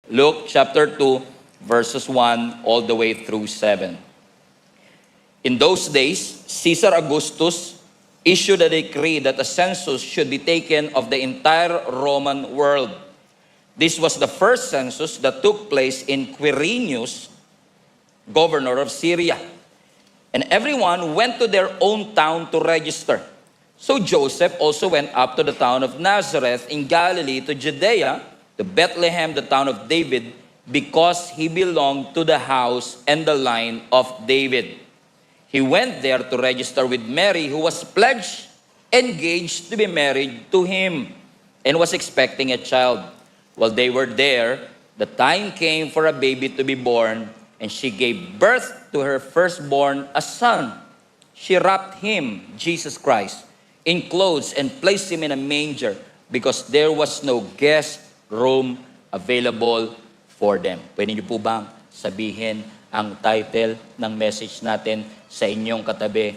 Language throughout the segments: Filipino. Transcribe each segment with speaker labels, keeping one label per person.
Speaker 1: Luke chapter 2, verses 1 all the way through 7. In those days, Caesar Augustus issued a decree that a census should be taken of the entire Roman world. This was the first census that took place in Quirinius, governor of Syria. And everyone went to their own town to register. So Joseph also went up to the town of Nazareth in Galilee, to Judea, to Bethlehem, the town of David, because he belonged to the house and the line of David. He went there to register with Mary, who was pledged, engaged to be married to him, and was expecting a child. While they were there, the time came for a baby to be born, and she gave birth to her firstborn, a son. She wrapped him, Jesus Christ, in clothes and placed him in a manger because there was no guest room available for them. Pwede niyo po bang sabihin ang title ng message natin sa inyong katabi?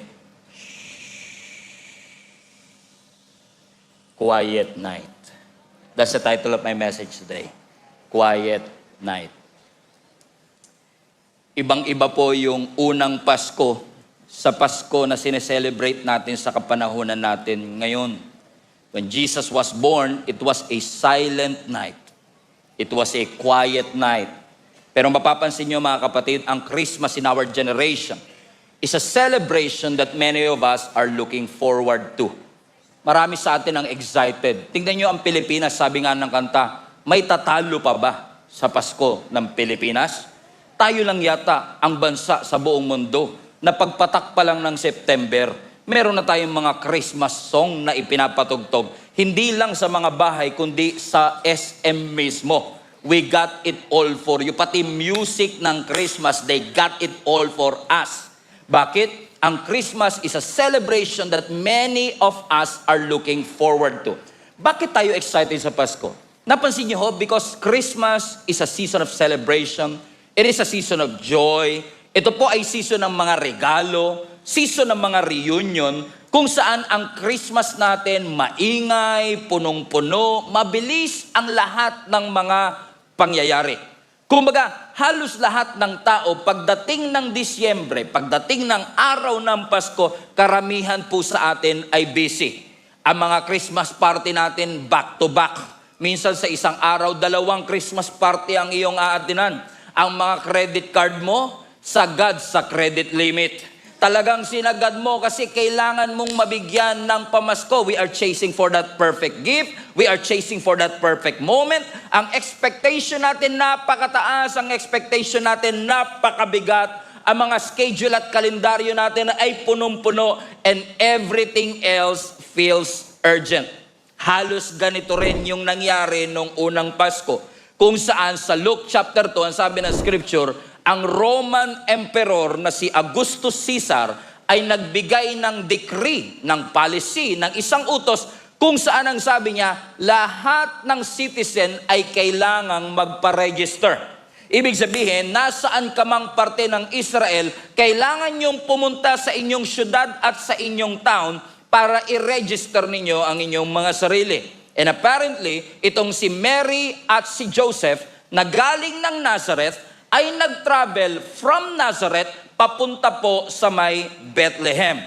Speaker 1: Quiet Night. That's the title of my message today. Quiet Night. Ibang-iba po yung unang Pasko sa Pasko na sineselebrate natin sa kapanahunan natin ngayon. When Jesus was born, it was a silent night. It was a quiet night. Pero mapapansin nyo mga kapatid, ang Christmas in our generation is a celebration that many of us are looking forward to. Marami sa atin ang excited. Tingnan nyo ang Pilipinas, sabi nga ng kanta, may tatalo pa ba sa Pasko ng Pilipinas? Tayo lang yata ang bansa sa buong mundo na pagpatak pa lang ng September, meron na tayong mga Christmas song na ipinapatugtog. Hindi lang sa mga bahay, kundi sa SM mismo. We got it all for you. Pati music ng Christmas, they got it all for us. Bakit? Ang Christmas is a celebration that many of us are looking forward to. Bakit tayo excited sa Pasko? Napansin niyo ho, because Christmas is a season of celebration. It is a season of joy. Ito po ay season ng mga regalo, season ng mga reunion, kung saan ang Christmas natin maingay, punong-puno, mabilis ang lahat ng mga pangyayari. Kumbaga, halos lahat ng tao, pagdating ng Disyembre, pagdating ng araw ng Pasko, karamihan po sa atin ay busy. Ang mga Christmas party natin back-to-back. Minsan sa isang araw, 2 Christmas party ang iyong aatinan. Ang mga credit card mo, sagad sa credit limit. Talagang sinagad mo kasi kailangan mong mabigyan ng pamasko. We are chasing for that perfect gift. We are chasing for that perfect moment. Ang expectation natin napakataas. Ang expectation natin napakabigat. Ang mga schedule at kalendaryo natin ay punong-puno. And everything else feels urgent. Halos ganito rin yung nangyari nung unang Pasko. Kung saan sa Luke chapter 2, ang sabi ng scripture, ang Roman Emperor na si Augustus Caesar ay nagbigay ng decree, ng policy, ng isang utos kung saan ang sabi niya, lahat ng citizen ay kailangang magpa-register. Ibig sabihin, nasaan ka mang parte ng Israel, kailangan niyong pumunta sa inyong syudad at sa inyong town para i-register ninyo ang inyong mga sarili. And apparently, itong si Mary at si Joseph na galing ng Nazareth ay nag-travel from Nazareth papunta po sa may Bethlehem.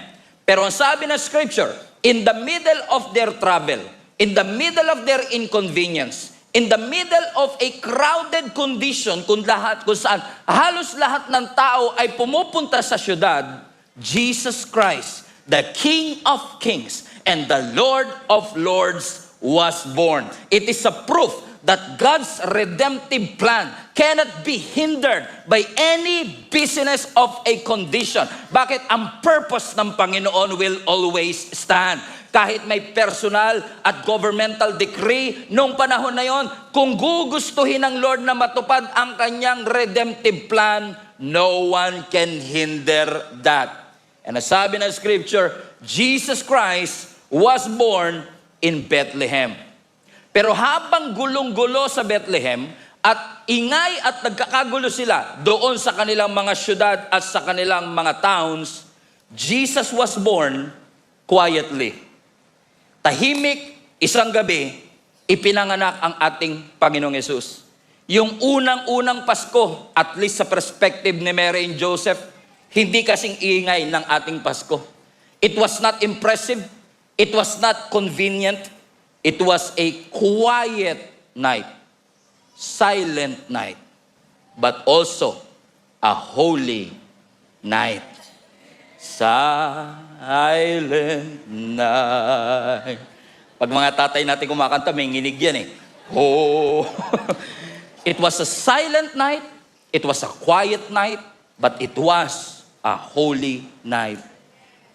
Speaker 1: Pero ang sabi ng scripture, in the middle of their travel, in the middle of their inconvenience, in the middle of a crowded condition kung saan halos lahat ng tao ay pumupunta sa syudad, Jesus Christ, the King of Kings and the Lord of Lords was born. It is a proof that God's redemptive plan cannot be hindered by any business of a condition. Bakit? Ang purpose ng Panginoon will always stand. Kahit may personal at governmental decree noong panahon na yon, kung gugustuhin ng Lord na matupad ang kanyang redemptive plan, no one can hinder that. And as sabi ng scripture, Jesus Christ was born in Bethlehem. Pero habang gulong-gulo sa Bethlehem at ingay at nagkakagulo sila doon sa kanilang mga syudad at sa kanilang mga towns, Jesus was born quietly. Tahimik, isang gabi, ipinanganak ang ating Panginoong Yesus. Yung unang-unang Pasko, at least sa perspective ni Mary and Joseph, hindi kasing ingay ng ating Pasko. It was not impressive. It was not convenient. It was a quiet night, silent night, but also a holy night. Silent night. Pag mga tatay natin kumakanta, may nginig yan eh. Oh. It was a silent night, it was a quiet night, but it was a holy night.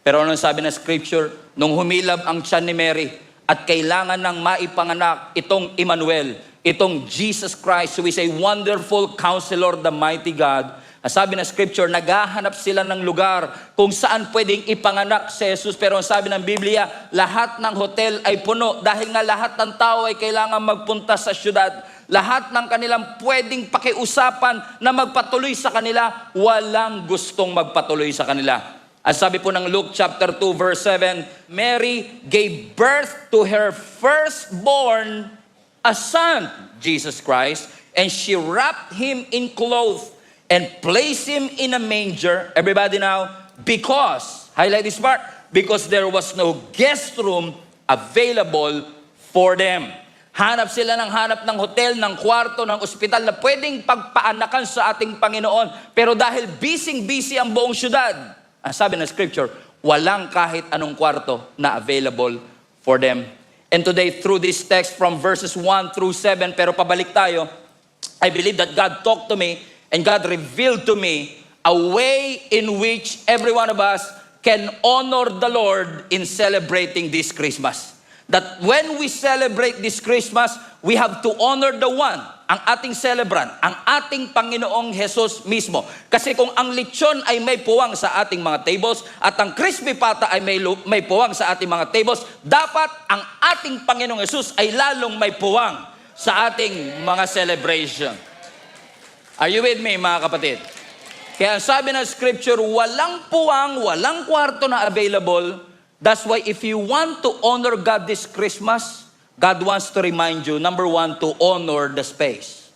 Speaker 1: Pero anong sabi ng scripture? Nung humilab ang tiyan ni Mary at kailangan ng maipanganak itong Emmanuel, itong Jesus Christ, who is a wonderful counselor, the mighty God, ang sabi ng scripture, naghahanap sila ng lugar kung saan pwedeng ipanganak si Jesus. Pero ang sabi ng Biblia, lahat ng hotel ay puno dahil nga lahat ng tao ay kailangan magpunta sa syudad. Lahat ng kanilang pwedeng pakiusapan na magpatuloy sa kanila, walang gustong magpatuloy sa kanila. Ang sabi po ng Luke chapter 2 verse 7, Mary gave birth to her firstborn, a son, Jesus Christ, and she wrapped him in clothes and place him in a manger. Everybody now, because, highlight this part, because there was no guest room available for them. Hanap sila ng hotel, ng kwarto, ng ospital na pwedeng pagpaanakan sa ating Panginoon. Pero dahil busy ang buong syudad, ang sabi ng scripture, walang kahit anong kwarto na available for them. And today, through this text from verses 1 through 7, pero pabalik tayo, I believe that God talked to me and God revealed to me a way in which every one of us can honor the Lord in celebrating this Christmas. That when we celebrate this Christmas, we have to honor the one, ang ating celebrant, ang ating Panginoong Jesus mismo. Kasi kung ang lechon ay may puwang sa ating mga tables at ang crispy pata ay may puwang sa ating mga tables, dapat ang ating Panginoong Jesus ay lalong may puwang sa ating mga celebration. Are you with me, mga kapatid? Kaya sabi ng scripture, walang puwang, walang kwarto na available. That's why if you want to honor God this Christmas, God wants to remind you, number one, to honor the space.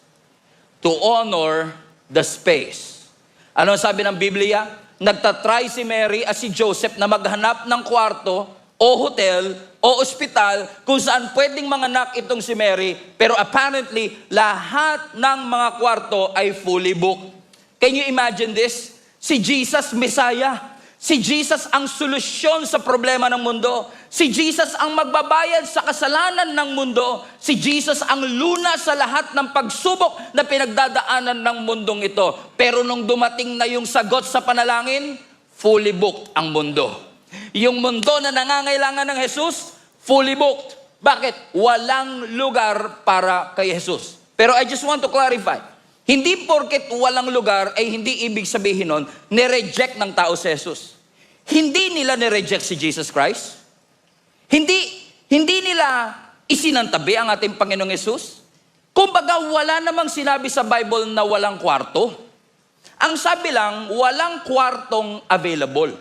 Speaker 1: To honor the space. Ano sabi ng Biblia? Nagtatry si Mary at si Joseph na maghanap ng kwarto o hotel o ospital kung saan pwedeng manganak itong si Mary, pero apparently, lahat ng mga kwarto ay fully booked. Can you imagine this? Si Jesus, Messiah. Si Jesus ang solusyon sa problema ng mundo. Si Jesus ang magbabayad sa kasalanan ng mundo. Si Jesus ang lunas sa lahat ng pagsubok na pinagdadaanan ng mundong ito. Pero nung dumating na yung sagot sa panalangin, fully booked ang mundo. Yung mundo na nangangailangan ng Jesus, fully booked. Bakit? Walang lugar para kay Jesus. Pero I just want to clarify, hindi porket walang lugar ay hindi ibig sabihin nun, nireject ng tao si Jesus. Hindi nila nireject si Jesus Christ. Hindi nila isinantabi ang ating Panginoong Jesus. Kumbaga, wala namang sinabi sa Bible na walang kwarto. Ang sabi lang, walang kwartong available.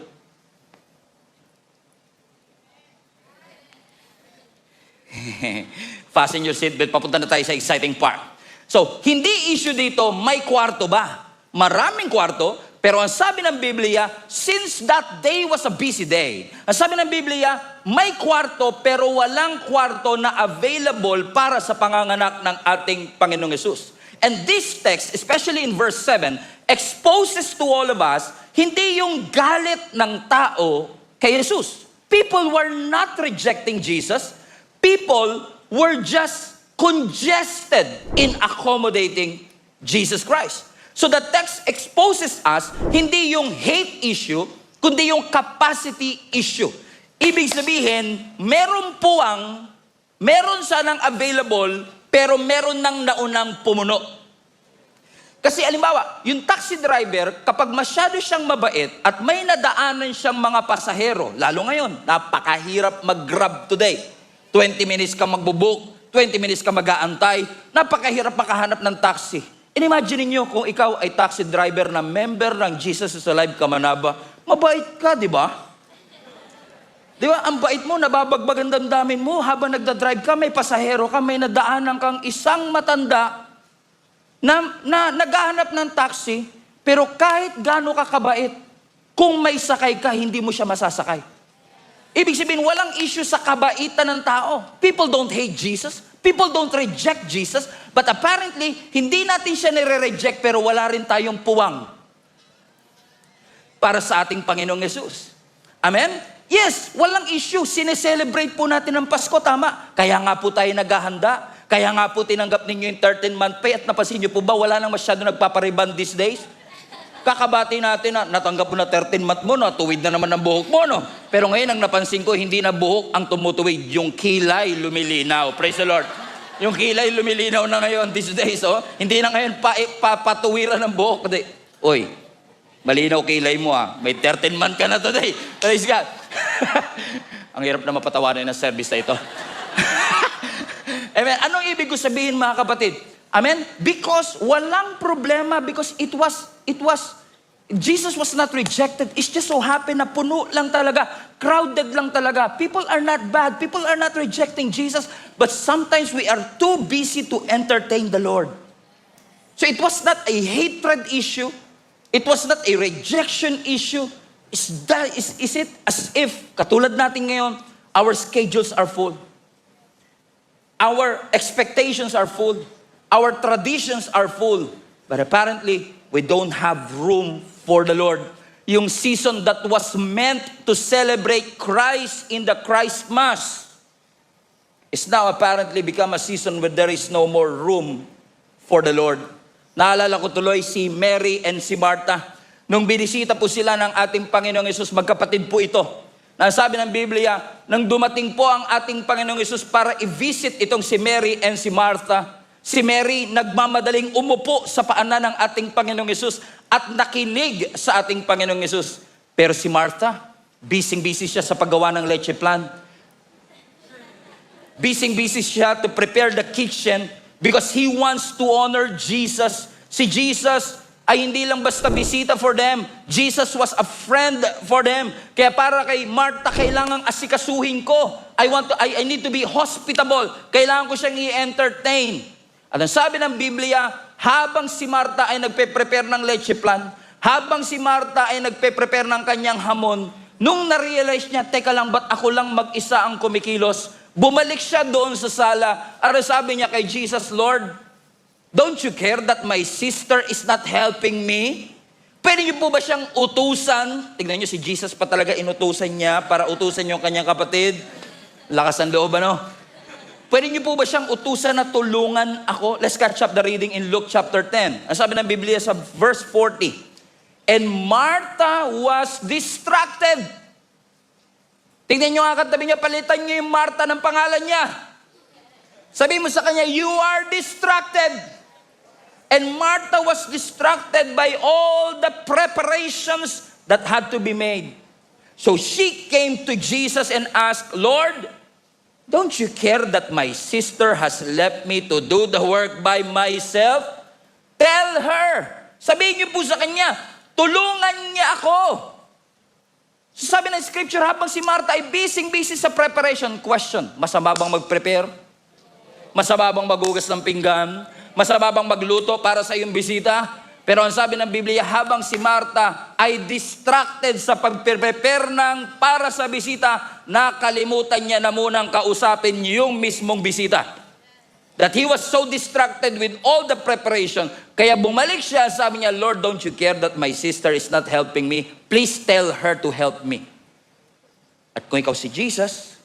Speaker 1: Fasten your seatbelt, papunta na tayo sa exciting part. So, hindi issue dito, may kwarto ba? Maraming kwarto, pero ang sabi ng Biblia, since that day was a busy day, ang sabi ng Biblia, may kwarto pero walang kwarto na available para sa panganganak ng ating Panginoong Yesus. And this text, especially in verse 7, exposes to all of us, hindi yung galit ng tao kay Jesus. People were not rejecting Jesus. People were just congested in accommodating Jesus Christ. So the text exposes us, hindi yung hate issue, kundi yung capacity issue. Ibig sabihin, meron puwang, meron sanang available, pero meron nang naunang pumuno. Kasi alimbawa, yung taxi driver, kapag masyado siyang mabait at may nadaanan siyang mga pasahero, lalo ngayon, napakahirap mag-grab today. 20 minutes ka magbubook, 20 minutes ka mag-aantay, napakahirap makahanap ng taxi. Imagine niyo kung ikaw ay taxi driver na member ng Jesus is Alive Kamanaba, mabait ka, di ba? Di ba? Ang bait mo, nababagbag ang damdamin mo, habang nagdadrive ka, may pasahero ka, may nadaanan kang isang matanda na naghahanap ng taxi, pero kahit gaano ka kabait, kung may sakay ka, hindi mo siya masasakay. Ibig sabihin, walang issue sa kabaitan ng tao. People don't hate Jesus. People don't reject Jesus. But apparently, hindi natin siya nire-reject, pero wala rin tayong puwang para sa ating Panginoong Yesus. Amen? Yes, walang issue. Sineselebrate po natin ang Pasko, tama. Kaya nga po tayo naghahanda. Kaya nga po tinanggap ninyo yung 13-month pay. At napansin nyo po ba, wala nang masyado nagpapariban these days? Kakabati natin na natanggap mo na 13-month mo, no? Tuwid na naman ang buhok mo, no? Pero ngayon, ang napansin ko, hindi na buhok ang tumutuwid. Yung kilay lumilinaw. Praise the Lord. Yung kilay lumilinaw na ngayon these days, oh. Hindi na ngayon patuwiran ng buhok. Oy, malinaw kilay mo, ah. May 13-month ka na today. Praise God. Ang hirap na mapatawarin ng service na ito. Amen. Anong ibig ko sabihin, mga kapatid? Amen? Because walang problema, because Jesus was not rejected. It's just so happened na puno lang talaga, crowded lang talaga. People are not bad. People are not rejecting Jesus. But sometimes we are too busy to entertain the Lord. So it was not a hatred issue. It was not a rejection issue. Is it as if, katulad natin ngayon, our schedules are full. Our expectations are full. Our traditions are full. But apparently, we don't have room for the Lord. Yung season that was meant to celebrate Christ in the Christmas is now apparently become a season where there is no more room for the Lord. Naalala ko tuloy si Mary and si Martha. Nung binisita po sila ng ating Panginoong Yesus, magkapatid po ito. Nasabi ng Biblia, nang dumating po ang ating Panginoong Yesus para i-visit itong si Mary and si Martha, si Mary nagmamadaling umupo sa paanan ng ating Panginoong Yesus at nakinig sa ating Panginoong Yesus. Pero si Martha, busy siya sa paggawa ng leche plan. Busy siya to prepare the kitchen because he wants to honor Jesus. Si Jesus ay hindi lang basta bisita for them. Jesus was a friend for them. Kaya para kay Martha, kailangang asikasuhin ko. I need to be hospitable. Kailangan ko siyang i-entertain. At ang sabi ng Biblia, habang si Martha ay nagpe-prepare ng leche plan, habang si Martha ay nagpe-prepare ng kanyang hamon, nung na-realize niya, teka lang, ba't ako lang mag-isa ang kumikilos? Bumalik siya doon sa sala. At sabi niya kay Jesus, Lord, don't you care that my sister is not helping me? Pwede niyo po ba siyang utusan? Tignan niyo, si Jesus pa talaga inutusan niya para utusan yung kanyang kapatid. Lakas ng loob, ano? Pwede niyo po ba siyang utusan na tulungan ako? Let's catch up the reading in Luke chapter 10. Ang sabi ng Biblia sa verse 40. And Martha was distracted. Tignan niyo nga katabi niya, palitan niyo yung Martha ng pangalan niya. Sabi mo sa kanya, you are distracted. And Martha was distracted by all the preparations that had to be made. So she came to Jesus and asked, Lord, don't you care that my sister has left me to do the work by myself? Tell her. Sabihin niyo po sa kanya, tulungan niya ako. So sabi ng scripture, habang si Martha ay busy sa preparation. Question, masama bang mag-prepare? Masama bang maghugas ng pinggan? Masama bang magluto para sa iyong bisita? Pero ang sabi ng Biblia, habang si Martha ay distracted sa pag-prepare ng para sa bisita, nakalimutan niya na munang kausapin yung mismong bisita. That he was so distracted with all the preparation. Kaya bumalik siya, sabi niya, Lord, don't you care that my sister is not helping me? Please tell her to help me. At kung ikaw si Jesus,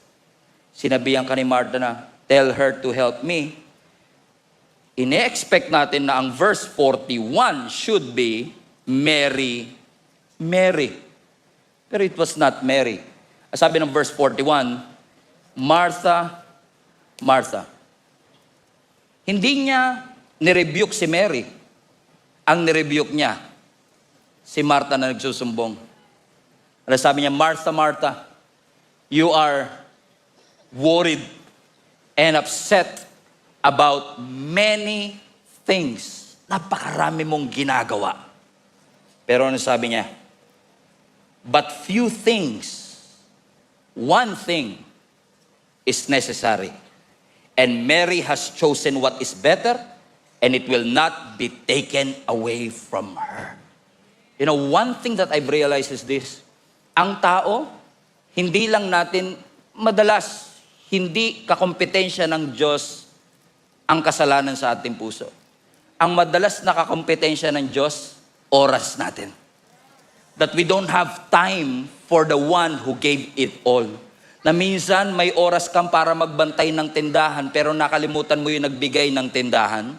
Speaker 1: sinabihan ka ni Martha na, tell her to help me. Ine-expect natin na ang verse 41 should be Mary, Mary. Pero it was not Mary. Sabi ng verse 41, Martha, Martha. Hindi niya nirebuke si Mary. Ang nirebuke niya, si Martha na nagsusumbong. Sabi niya, Martha, Martha, you are worried and upset about many things. Napakarami mong ginagawa. Pero ano sabi niya? But few things, one thing is necessary. And Mary has chosen what is better, and it will not be taken away from her. You know, one thing that I've realized is this. Ang tao, hindi lang natin, madalas, hindi kakompetensya ng Diyos ang kasalanan sa ating puso. Ang madalas na kakompetensya ng Diyos, oras natin. That we don't have time for the one who gave it all. Na minsan may oras kang para magbantay ng tindahan pero nakalimutan mo yung nagbigay ng tindahan.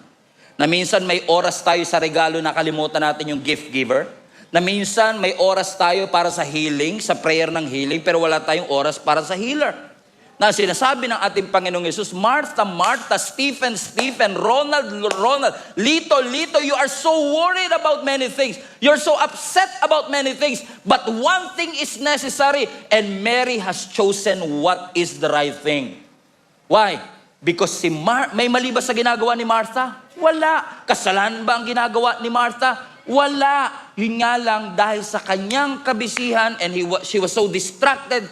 Speaker 1: Na minsan may oras tayo sa regalo, nakalimutan natin yung gift giver. Na minsan may oras tayo para sa healing, sa prayer ng healing, pero wala tayong oras para sa healer. Na sinasabi ng ating Panginoong Yesus, Martha, Martha, Stephen, Ronald, Lito, you are so worried about many things. You're so upset about many things. But one thing is necessary, and Mary has chosen what is the right thing. Why? Because may mali ba sa ginagawa ni Martha? Wala. Kasalanan ba ang ginagawa ni Martha? Wala. Yun nga lang, dahil sa kanyang kabisihan, and she was so distracted,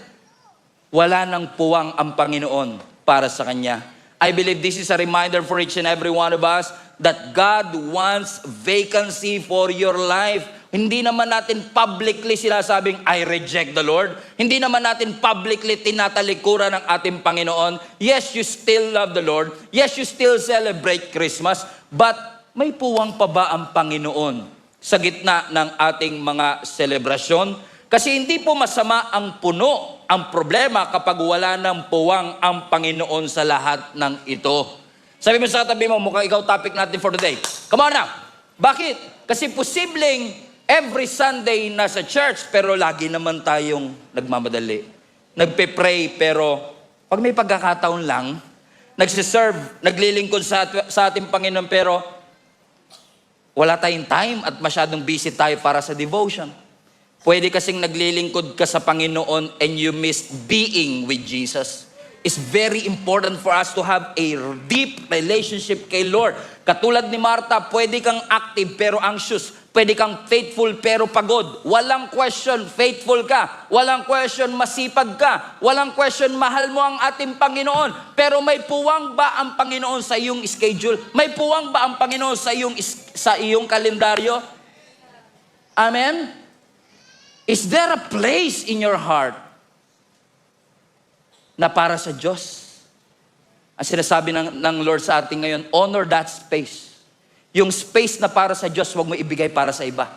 Speaker 1: wala nang puwang ang Panginoon para sa kanya. I believe this is a reminder for each and every one of us that God wants vacancy for your life. Hindi naman natin publicly sinasabing, I reject the Lord. Hindi naman natin publicly tinatalikuran ng ating Panginoon. Yes, you still love the Lord. Yes, you still celebrate Christmas. But may puwang pa ba ang Panginoon sa gitna ng ating mga selebrasyon? Kasi hindi po masama ang puno. Ang problema kapag wala ng puwang ang Panginoon sa lahat ng ito. Sabi mo sa katabi mo, mukhang ikaw topic natin for today. Come on now. Bakit? Kasi posibleng every Sunday nasa church, pero lagi naman tayong nagmamadali. Nagpe-pray, pero pag may pagkakataon lang, nagsiserve, naglilingkod sa ating Panginoon, pero wala tayong time at masyadong busy tayo para sa devotion. Pwede kasing naglilingkod ka sa Panginoon and you miss being with Jesus. It's very important for us to have a deep relationship kay Lord. Katulad ni Martha, pwede kang active pero anxious. Pwede kang faithful pero pagod. Walang question, faithful ka. Walang question, masipag ka. Walang question, mahal mo ang ating Panginoon. Pero may puwang ba ang Panginoon sa iyong schedule? May puwang ba ang Panginoon sa iyong kalendaryo? Amen? Is there a place in your heart na para sa Diyos? Ang sinasabi ng Lord sa atin ngayon, honor that space. Yung space na para sa Diyos, huwag mo ibigay para sa iba.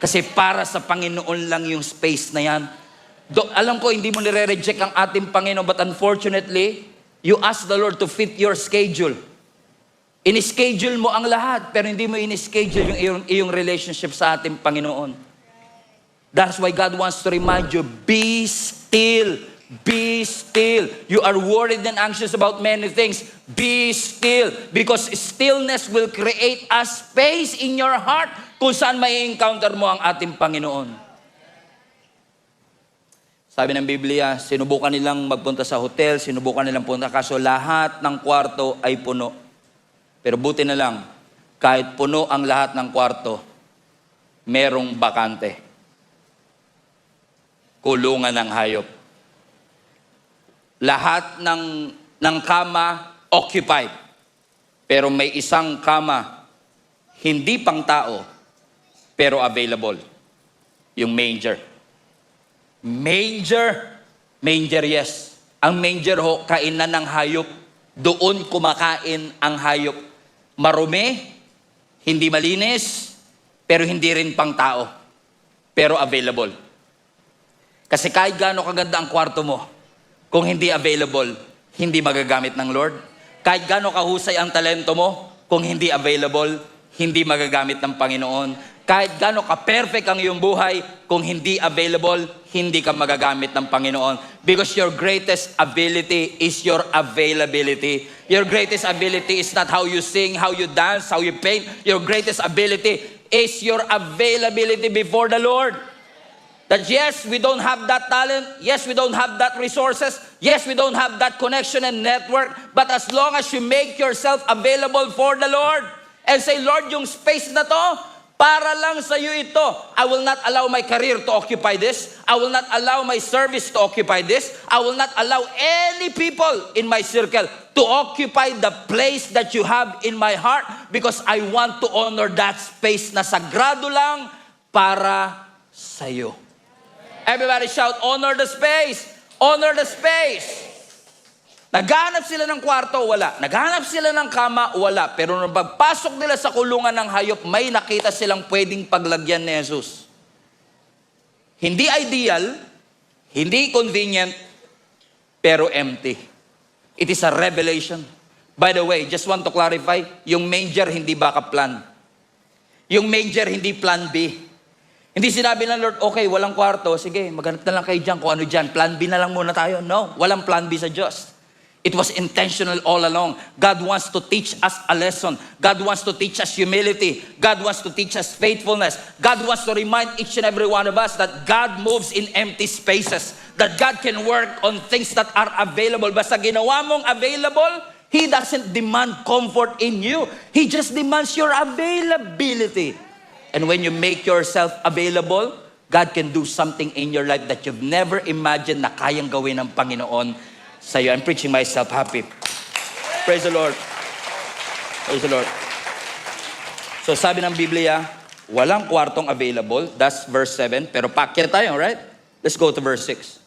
Speaker 1: Kasi para sa Panginoon lang yung space na yan. Alam ko, hindi mo nire-reject ang ating Panginoon, but unfortunately, you ask the Lord to fit your schedule. In-schedule mo ang lahat, pero hindi mo in-schedule yung iyong relationship sa ating Panginoon. That's why God wants to remind you, be still. Be still. You are worried and anxious about many things. Be still. Because stillness will create a space in your heart kung saan may encounter mo ang ating Panginoon. Sabi ng Biblia, sinubukan nilang magpunta sa hotel, sinubukan nilang punta, kaso lahat ng kwarto ay puno. Pero buti na lang, kahit puno ang lahat ng kwarto, merong bakante. Kulungan ng hayop. Lahat ng kama occupied. Pero may isang kama, hindi pang tao, pero available. Yung manger. Manger, yes. Ang manger ho, kainan ng hayop. Doon kumakain ang hayop. Marumi, hindi malinis, pero hindi rin pang tao. Pero available. Kasi kahit gaano kaganda ang kwarto mo, kung hindi available, hindi magagamit ng Lord. Kahit gaano kahusay ang talento mo, kung hindi available, hindi magagamit ng Panginoon. Kahit gaano ka-perfect ang iyong buhay, kung hindi available, hindi ka magagamit ng Panginoon. Because your greatest ability is your availability. Your greatest ability is not how you sing, how you dance, how you paint. Your greatest ability is your availability before the Lord. That yes, we don't have that talent. Yes, we don't have that resources. Yes, we don't have that connection and network. But as long as you make yourself available for the Lord and say, Lord, yung space na to, Para lang sa iyo ito. I will not allow my career to occupy this. I will not allow my service to occupy this. I will not allow any people in my circle to occupy the place that you have in my heart because I want to honor that space na sagrado lang para sa iyo. Everybody shout, honor the space. Honor the space. Naghahanap sila ng kwarto, wala. Naghahanap sila ng kama, wala. Pero nung pagpasok nila sa kulungan ng hayop, may nakita silang pwedeng paglagyan ni Jesus. Hindi ideal, hindi convenient, pero empty. It is a revelation. By the way, just want to clarify, yung manger hindi backup plan. Yung manger hindi plan B. Hindi sinabi ng Lord, okay, walang kwarto, sige, maghanap na lang kayo dyan kung ano dyan. Plan B na lang muna tayo. No, walang plan B sa Diyos. It was intentional all along. God wants to teach us a lesson. God wants to teach us humility. God wants to teach us faithfulness. God wants to remind each and every one of us that God moves in empty spaces. That God can work on things that are available. Basta ginawa mong available, He doesn't demand comfort in you. He just demands your availability. And when you make yourself available, God can do something in your life that you've never imagined na kayang gawin ng Panginoon sa'yo. I'm preaching myself happy. Praise the Lord. Praise the Lord. So sabi ng Biblia, walang kwartong available. That's verse 7. Pero paakyat tayo, right? Let's go to verse 6.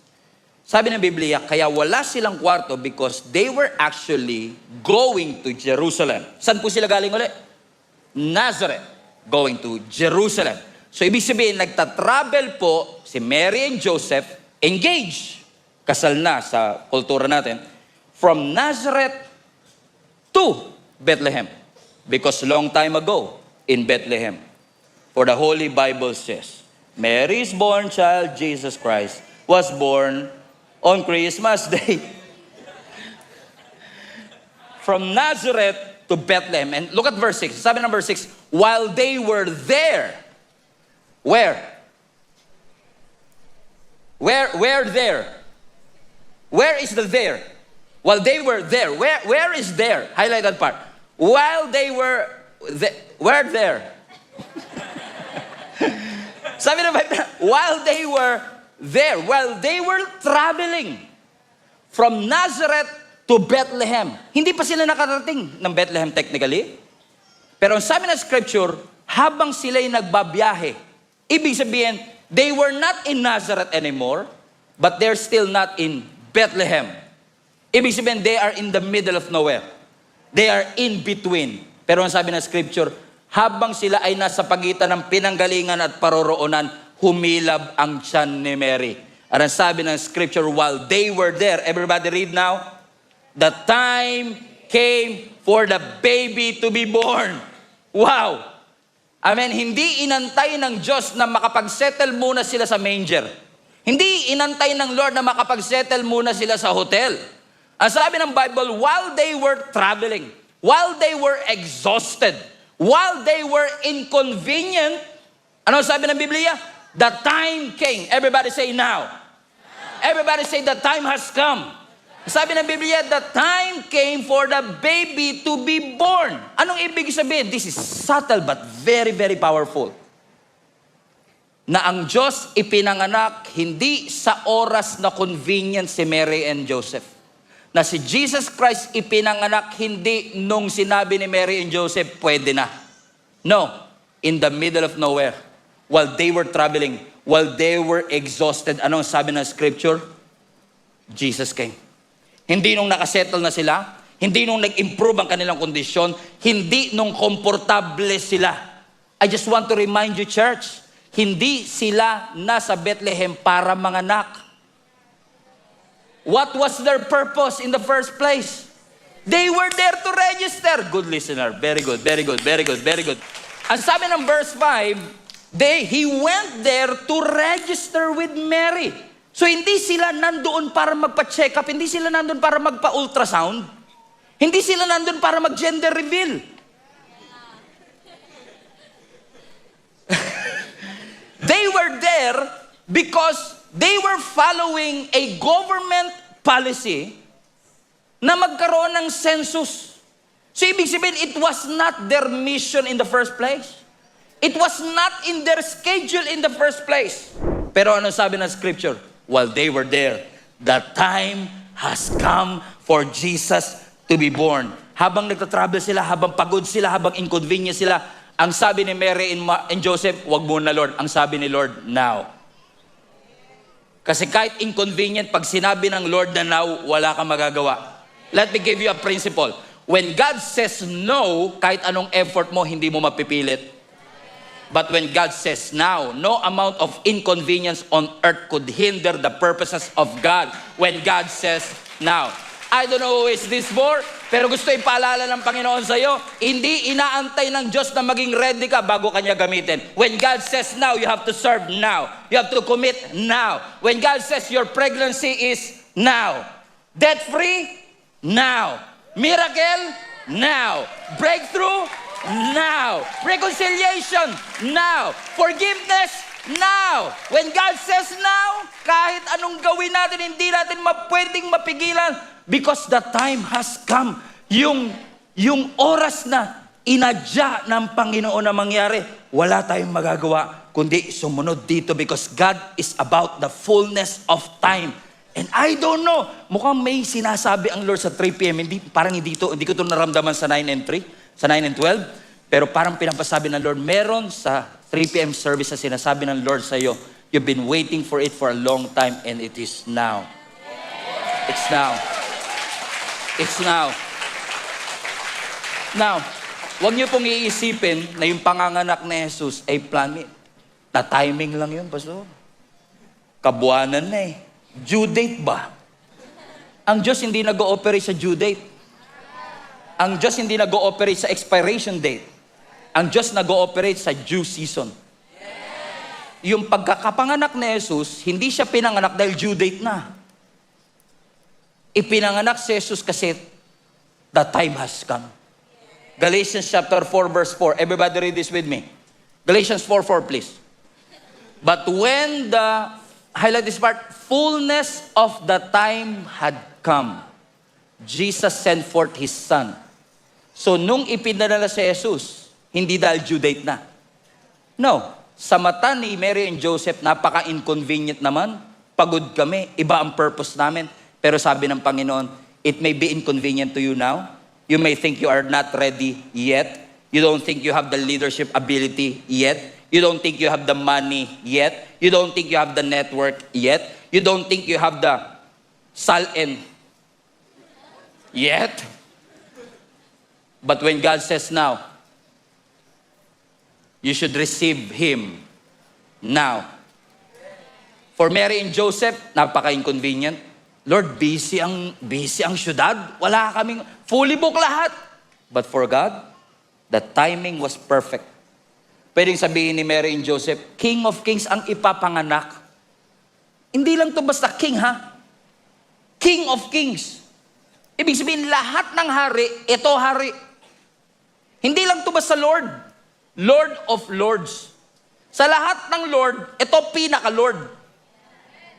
Speaker 1: Sabi ng Biblia, kaya wala silang kwarto because they were actually going to Jerusalem. Saan po sila galing ulit? Nazareth. Going to Jerusalem. So ibig sabihin, nagta-travel po si Mary and Joseph, engaged. Kasal na sa kultura natin, from Nazareth to Bethlehem. Because long time ago, in Bethlehem, for the Holy Bible says, Mary's born child, Jesus Christ, was born on Christmas Day. From Nazareth to Bethlehem. And look at verse 6. Sabi ng verse 6, while they were there, where? Where there? Where is the there? While they were there. Where is there? Highlight that part. While they were where there? Sabi na while they were there, while they were traveling from Nazareth to Bethlehem. Hindi pa sila nakarating ng Bethlehem technically. Pero ang sabi ng scripture, habang sila'y nagbabiyahe, ibig sabihin, they were not in Nazareth anymore, but they're still not in Bethlehem. Ibig sabihin, they are in the middle of nowhere. They are in between. Pero ang sabi ng scripture, habang sila ay nasa pagitan ng pinanggalingan at paroroonan, humilab ang tiyan ni Mary. At ang sabi ng scripture, while they were there, everybody read now, the time came for the baby to be born. Wow! Amen. Hindi inantay ng Diyos na makapag-settle muna sila sa manger. Hindi inantay ng Lord na makapag-settle muna sila sa hotel. Ang sabi ng Bible, while they were traveling, while they were exhausted, while they were inconvenient, ano sabi ng Biblia? The time came. Everybody say now. Everybody say the time has come. Sabi ng Biblia, the time came for the baby to be born. Anong ibig sabihin? This is subtle but very, very powerful. Na ang Diyos ipinanganak hindi sa oras na convenient si Mary and Joseph. Na si Jesus Christ ipinanganak hindi nung sinabi ni Mary and Joseph, pwede na. No, in the middle of nowhere, while they were traveling, while they were exhausted, anong sabi ng scripture? Jesus came. Hindi nung nakasettle na sila, hindi nung nag-improve ang kanilang kondisyon, hindi nung komportable sila. I just want to remind you, church, hindi sila nasa Bethlehem para manganak. What was their purpose in the first place? They were there to register. Good listener. Very good, very good, very good, very good. Ang sabi ng verse 5, he went there to register with Mary. So hindi sila nandoon para magpa-check up, hindi sila nandoon para magpa-ultrasound, hindi sila nandoon para mag-gender reveal. They were there because they were following a government policy na magkaroon ng census. So ibig sabihin, it was not their mission in the first place. It was not in their schedule in the first place. Pero ano sabi ng scripture? While they were there, the time has come for Jesus to be born. Habang nagtatravel sila, habang pagod sila, habang inconvenient sila, ang sabi ni Mary and Joseph, wag muna Lord. Ang sabi ni Lord, now. Kasi kahit inconvenient, pag sinabi ng Lord na now, wala kang magagawa. Let me give you a principle. When God says no, kahit anong effort mo, hindi mo mapipilit. But when God says now, no amount of inconvenience on earth could hinder the purposes of God when God says now. I don't know who is this for, pero gusto ipaalala ng Panginoon sa iyo, hindi inaantay ng Diyos na maging ready ka bago kanya gamitin. When God says now, you have to serve now. You have to commit now. When God says your pregnancy is now. Debt-free? Now. Miracle? Now. Breakthrough? Now. Reconciliation? Now. Forgiveness? Now. When God says now, kahit anong gawin natin, hindi natin pwedeng mapigilan because the time has come. Yung oras na inadya ng Panginoon na mangyari, wala tayong magagawa kundi sumunod dito because God is about the fullness of time. And I don't know, mukhang may sinasabi ang Lord sa 3 p.m. Hindi ko ito naramdaman sa 9 and 3, sa 9 and 12. Pero parang pinapasabi ng Lord, meron sa 3 p.m. service na sinasabi ng Lord sa iyo, you've been waiting for it for a long time and it is now. It's now. It's now. Now, huwag niyo pong iisipin na yung panganganak ni Jesus ay plan. Na timing lang yun, Pastor. Kabuanan na eh. Due date ba? Ang Diyos hindi nag-ooperate sa due date. Ang Diyos hindi nag-ooperate sa expiration date. Ang Diyos nag-ooperate sa due season. Yung pagkakapanganak ni Jesus, hindi siya pinanganak dahil due date na. Ipinanganak si Jesus kasi the time has come. Galatians chapter 4 verse 4. Everybody read this with me. Galatians 4:4 please. But when the, highlight this part, fullness of the time had come, Jesus sent forth His Son. So nung ipinadala si Jesus, hindi dahil due date na. No. Sa mata ni Mary and Joseph, napaka-inconvenient naman. Pagod kami. Iba ang purpose namin. Pero sabi ng Panginoon, it may be inconvenient to you now. You may think you are not ready yet. You don't think you have the leadership ability yet. You don't think you have the money yet. You don't think you have the network yet. You don't think you have the sal-in yet. But when God says now, you should receive Him now. For Mary and Joseph, napaka-inconvenient. Lord, busy ang syudad. Wala kaming, fully book lahat. But for God, the timing was perfect. Pwedeng sabihin ni Mary and Joseph, King of Kings ang ipapanganak. Hindi lang to basta king ha. King of Kings. Ibig sabihin, lahat ng hari, ito hari. Hindi lang to basta Lord. Lord of Lords. Sa lahat ng Lord, ito pinaka-Lord.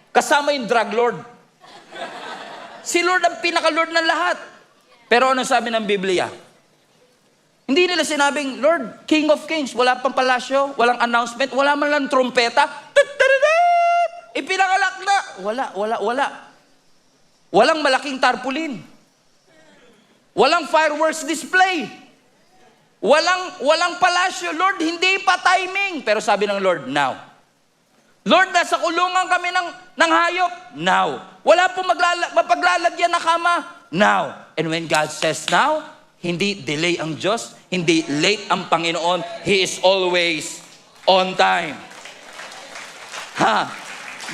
Speaker 1: Kasama yung drug Lord. Si Lord ang pinaka-Lord ng lahat. Pero ano sabi ng Biblia? Hindi nila sinabing, Lord, King of Kings, wala pang palasyo, walang announcement, wala man lang trompeta. Ipinakalak na. Wala. Walang malaking tarpaulin. Walang fireworks display. Walang palasyo. Lord, hindi pa timing. Pero sabi ng Lord, now. Lord, nasa kulungan kami ng hayop. Now. Wala pong mapaglalagyan na kama. Now. And when God says now, hindi delay ang Diyos, hindi late ang Panginoon. He is always on time.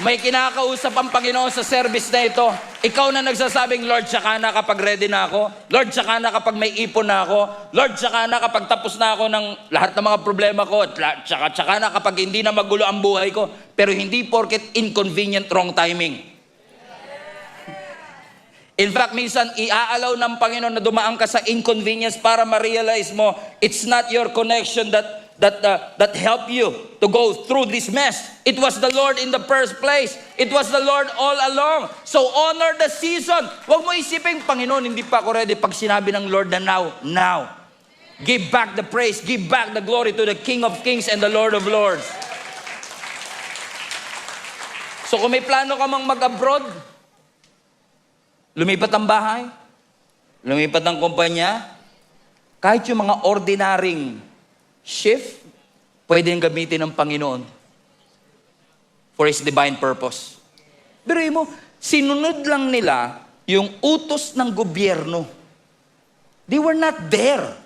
Speaker 1: May kinakausap ang Panginoon sa service na ito. Ikaw na nagsasabing, Lord, tsaka na kapag ready na ako. Lord, tsaka na kapag may ipon na ako. Lord, tsaka na kapag tapos na ako ng lahat ng mga problema ko. Tsaka na kapag hindi na magulo ang buhay ko. Pero hindi porket inconvenient, wrong timing. In fact, minsan, iaalaw ng Panginoon na dumaan ka sa inconvenience para ma-realize mo, it's not your connection that helped you to go through this mess. It was the Lord in the first place. It was the Lord all along. So honor the season. Huwag mo isipin, Panginoon, hindi pa ako ready pag sinabi ng Lord na now. Give back the praise, give back the glory to the King of Kings and the Lord of Lords. So kung may plano ka mang mag-abroad, lumipat ang bahay, lumipat ang kumpanya, kahit yung mga ordinaryong shift, pwedeng gamitin ng Panginoon for His divine purpose. Pero mo, sinunod lang nila yung utos ng gobyerno. They were not there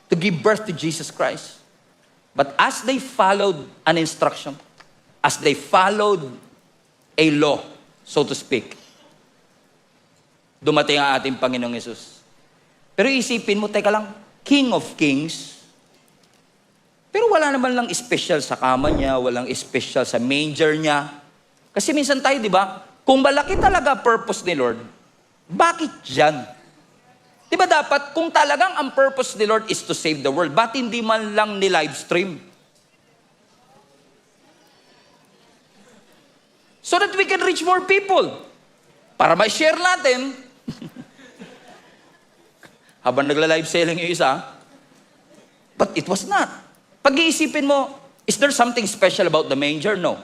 Speaker 1: to give birth to Jesus Christ. But as they followed an instruction, as they followed a law, so to speak, dumating ang ating Panginoong Yesus. Pero isipin mo, teka lang, King of Kings, pero wala naman lang special sa kama niya, walang special sa manger niya. Kasi minsan tayo, di ba, kung malaki talaga purpose ni Lord, bakit dyan? Di ba dapat, kung talagang ang purpose ni Lord is to save the world, ba't hindi man lang ni live stream? So that we can reach more people. Para ma-share natin, habang nagla-live selling yung isa, but it was not. Pag-iisipin mo, is there something special about the manger? No.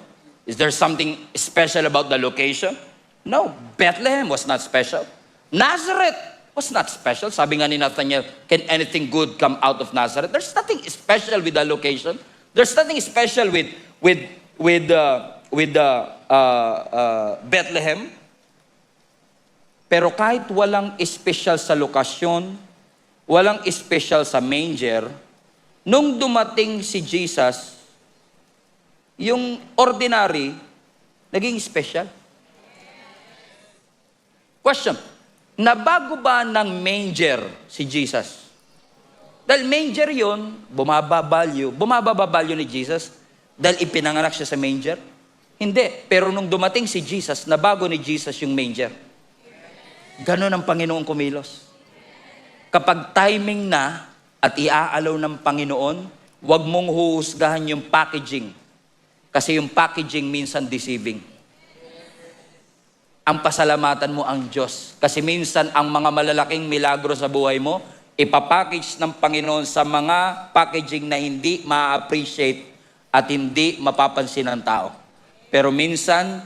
Speaker 1: Is there something special about the location? No. Bethlehem was not special. Nazareth was not special. Sabi nga ni Nathaniel, can anything good come out of Nazareth? There's nothing special with the location. There's nothing special with Bethlehem. Pero kahit walang special sa lokasyon, walang special sa manger, nung dumating si Jesus, yung ordinary, naging special. Question, nabago ba ng manger si Jesus? Dahil manger yun, bumaba value ni Jesus dahil ipinanganak siya sa manger? Hindi. Pero nung dumating si Jesus, nabago ni Jesus yung manger. Ganon ang Panginoon kumilos. Kapag timing na at iaalaw ng Panginoon, huwag mong huhusgahan yung packaging. Kasi yung packaging minsan deceiving. Ang pasalamatan mo ang Diyos. Kasi minsan ang mga malalaking milagro sa buhay mo, ipapackage ng Panginoon sa mga packaging na hindi ma-appreciate at hindi mapapansin ng tao. Pero minsan,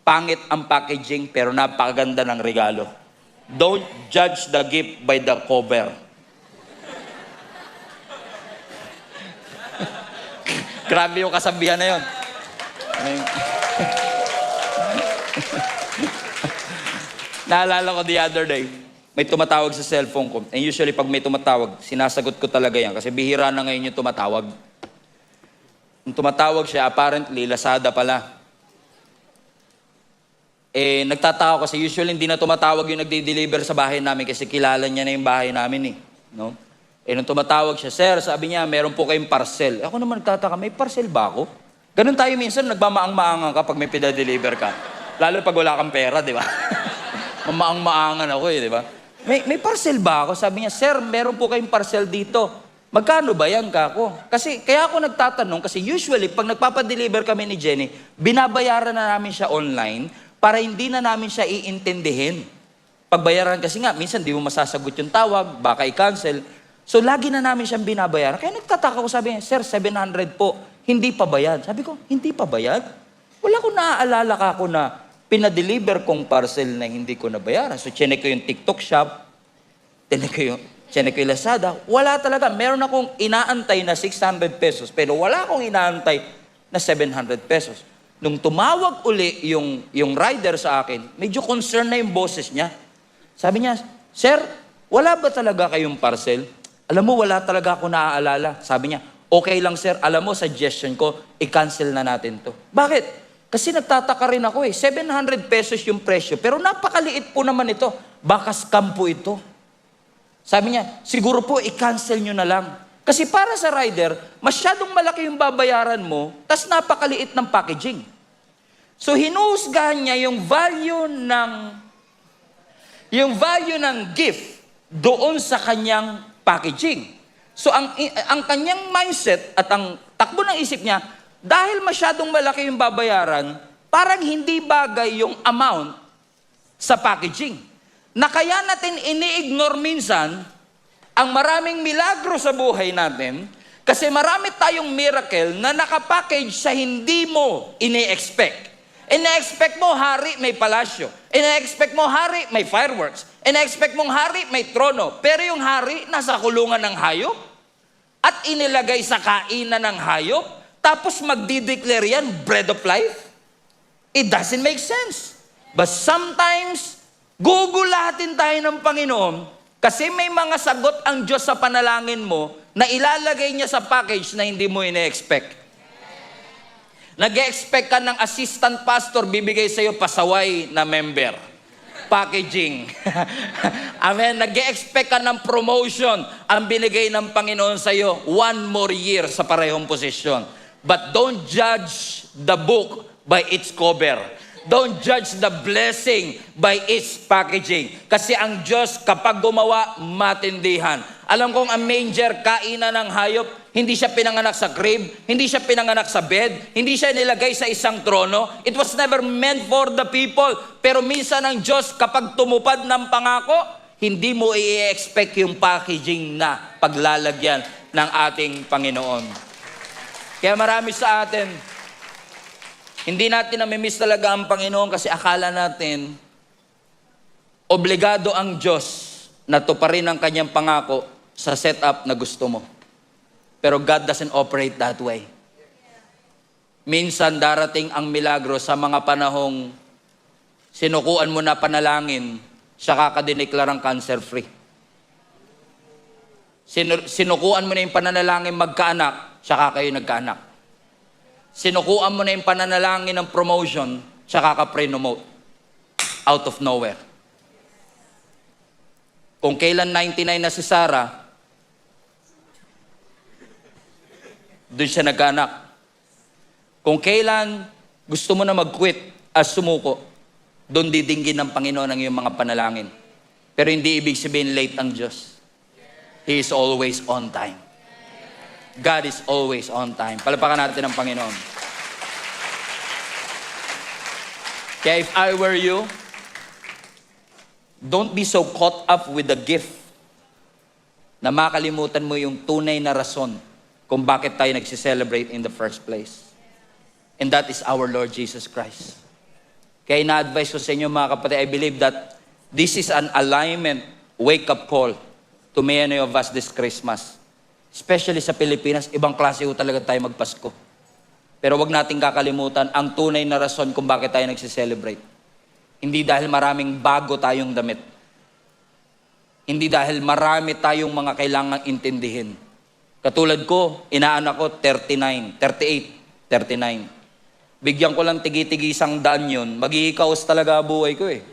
Speaker 1: pangit ang packaging pero napakaganda ng regalo. Don't judge the gift by the cover. Grabe yung kasabihan na yun. Naalala ko the other day, may tumatawag sa cellphone ko. And usually pag may tumatawag, sinasagot ko talaga yan. Kasi bihira na ngayon yung tumatawag. Yung tumatawag siya, apparently, Lazada pala. Nagtataka kasi usually hindi na tumatawag yung nagde-deliver sa bahay namin kasi kilala niya na yung bahay namin eh. No? Nung tumatawag siya, sir, sabi niya, meron po kayong parcel. Ako naman nagtataka, may parcel ba ako? Ganun tayo minsan, nagmamaang-maangan ka pag may pinadeliver ka. Lalo pag wala kang pera, di ba? Mamaang-maangan ako eh, di ba? May parcel ba ako? Sabi niya, sir, meron po kayong parcel dito. Magkano ba yan, kako? Kasi, kaya ako nagtatanong, kasi usually, pag nagpapadeliver kami ni Jenny, binabayaran na namin siya online para hindi na namin siya iintindihin. Pagbayaran kasi nga, minsan di mo masasagot yung tawag, baka i-cancel. So, lagi na namin siyang binabayaran. Kaya nagtataka ko, sabi niya, sir, 700 po, hindi pa bayad. Sabi ko, hindi pa bayad? Wala ko naaalala ka ako na pinadeliver kong parcel na hindi ko nabayaran. So, chinek ko yung TikTok shop, chinek ko yung Lazada. Wala talaga. Meron akong inaantay na 600 pesos, pero wala akong inaantay na 700 pesos. Nung tumawag uli yung rider sa akin, medyo concerned na yung boses niya. Sabi niya, sir, wala ba talaga kayong parcel? Alam mo, wala talaga ako naaalala. Sabi niya, okay lang sir, alam mo, suggestion ko, i-cancel na natin to. Bakit? Kasi nagtataka rin ako eh, 700 pesos yung presyo, pero napakaliit po naman ito. Baka scam po ito. Sabi niya, siguro po, i-cancel nyo na lang. Kasi para sa rider, masyadong malaki yung babayaran mo, tas napakaliit ng packaging. So hinuhusgahan niya yung value ng gift doon sa kanyang packaging. So ang kanyang mindset at ang takbo ng isip niya, dahil masyadong malaki yung babayaran, parang hindi bagay yung amount sa packaging. Na kaya natin ini-ignore minsan ang maraming milagro sa buhay natin kasi marami tayong miracle na nakapackage sa hindi mo ini-expect. Ina-expect mo, hari, may palasyo. Ina-expect mo, hari, may fireworks. Ina-expect mong hari, may trono. Pero yung hari, nasa kulungan ng hayop. At inilagay sa kainan ng hayop. Tapos magdideclare yan, bread of life. It doesn't make sense. But sometimes, gugulatin tayo ng Panginoon kasi may mga sagot ang Diyos sa panalangin mo na ilalagay niya sa package na hindi mo ine-expect. Nag-expect ka ng assistant pastor, bibigay sa iyo pasaway na member. Packaging. Amen. Nag-expect ka ng promotion, ang binigay ng Panginoon sa iyo, 1 more year sa parehong posisyon. But don't judge the book by its cover. Don't judge the blessing by its packaging. Kasi ang Diyos, kapag gumawa, matindihan. Alam kong ang manger, kainan ng hayop, hindi siya pinanganak sa crib, hindi siya pinanganak sa bed, hindi siya nilagay sa isang trono. It was never meant for the people. Pero minsan ang Diyos, kapag tumupad ng pangako, hindi mo i-expect yung packaging na paglalagyan ng ating Panginoon. Kaya marami sa atin, hindi natin namimiss talaga ang Panginoon kasi akala natin, obligado ang Diyos na tuparin ang kanyang pangako sa setup na gusto mo. Pero God doesn't operate that way. Minsan darating ang milagro sa mga panahong sinukuan mo na panalangin, siya kakadineklarang cancer-free. Sinukuan mo na yung pananalangin magkaanak, siya kayo nagkaanak. Sinukuan mo na yung pananalangin ng promotion, siya kaka-pre-nomote. Out of nowhere. Kung kailan 99 na si Sarah, doon siya nagkaanak. Kung kailan gusto mo na mag-quit as sumuko, doon didinggin ng Panginoon ang iyong mga panalangin. Pero hindi ibig sabihin late ang Diyos. He is always on time. God is always on time. Palapakan natin ang Panginoon. Kaya if I were you, don't be so caught up with the gift na makalimutan mo yung tunay na rason kung bakit tayo nagsiselebrate in the first place. And that is our Lord Jesus Christ. Kaya ina-advise ko sa inyo mga kapatid, I believe that this is an alignment, wake-up call to many of us this Christmas. Especially sa Pilipinas, ibang klase ho talaga tayo magpasko. Pero wag nating kakalimutan ang tunay na rason kung bakit tayo nagsiselebrate. Hindi dahil maraming bago tayong damit. Hindi dahil marami tayong mga kailangang intindihin. Katulad ko, inaanak ko 39, 38, 39. Bigyan ko lang tigi-tigi $100 yun, mag-iikaos talaga buhay ko eh.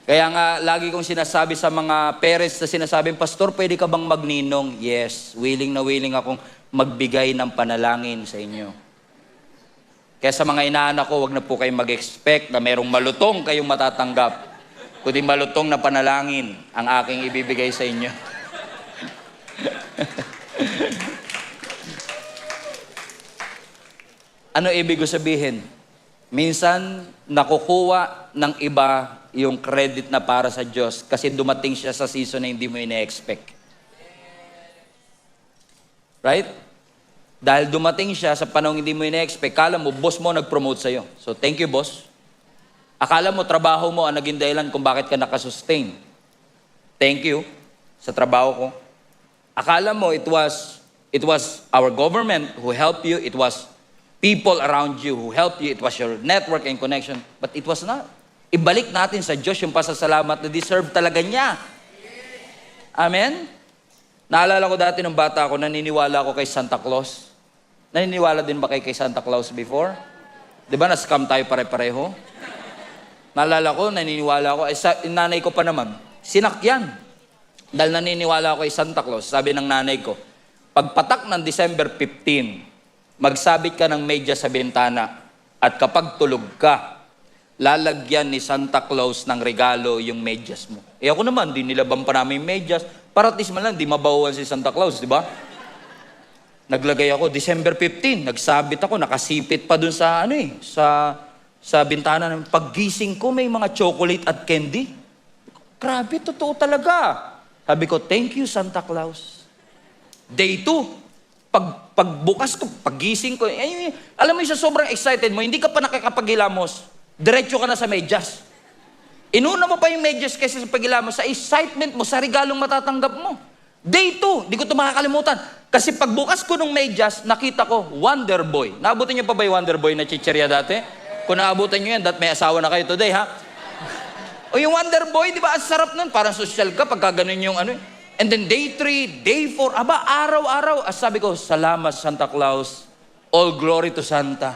Speaker 1: Kaya nga, lagi kong sinasabi sa mga parents na sinasabing, Pastor, pwede ka bang magninong? Yes, willing na willing akong magbigay ng panalangin sa inyo. Kaya sa mga inaanak ko, wag na po kayong mag-expect na merong malutong kayong matatanggap. Kundi malutong na panalangin ang aking ibibigay sa inyo. Ano ibig ko sabihin? Minsan, nakukuha ng iba yung credit na para sa Diyos kasi dumating siya sa season na hindi mo ina-expect. Right? Dahil dumating siya sa panahon hindi mo ina-expect, kala mo, boss mo nag-promote sa'yo. So, thank you, boss. Akala mo, trabaho mo ang naging dahilan kung bakit ka nakasustain. Thank you sa trabaho ko. Akala mo, it was our government who helped you. It was people around you who helped you. It was your network and connection. But it was not. Ibalik natin sa Diyos yung pasasalamat na deserve talaga niya. Amen? Naalala ko dati nung bata ako, naniniwala ako kay Santa Claus. Naniniwala din ba kay Santa Claus before? Di ba, na-scam tayo pare-pareho? Naalala ko, naniniwala ako. Nanay ko pa naman, sinakyan. Dahil naniniwala ako kay Santa Claus, sabi ng nanay ko, pagpatak ng December 15, magsabit ka ng medyas sa bintana at kapag tulog ka, lalagyan ni Santa Claus ng regalo yung medyas mo. Eh ako naman, di nilaban pa namin yung medyas. Para at least man lang, di mabawalan si Santa Claus, di ba? Naglagay ako, December 15, nagsabit ako, nakasipit pa dun sa, sa bintana. Paggising ko, may mga chocolate at candy. Grabe, totoo talaga. Sabi ko, thank you, Santa Claus. Day 2, pagbukas ko, paggising ko, alam mo yung sa sobrang excited mo, hindi ka pa nakakapaghilamos, diretso ka na sa medyas. Inuna mo pa yung medyas kaysa sa paghilamos, sa excitement mo, sa regalong matatanggap mo. Day 2, di ko ito makakalimutan. Kasi pagbukas ko ng medyas, nakita ko, Wonder Boy. Naabutan niyo pa ba yung Wonder Boy na chicherya dati? Kung naabutan niyo yan, may asawa na kayo today, ha? O yung Wonder Boy, di ba, ang sarap nun, parang social ka, pagka ganun yung ano. And then day 3, day 4, araw-araw. Sabi ko, salamat Santa Claus, all glory to Santa.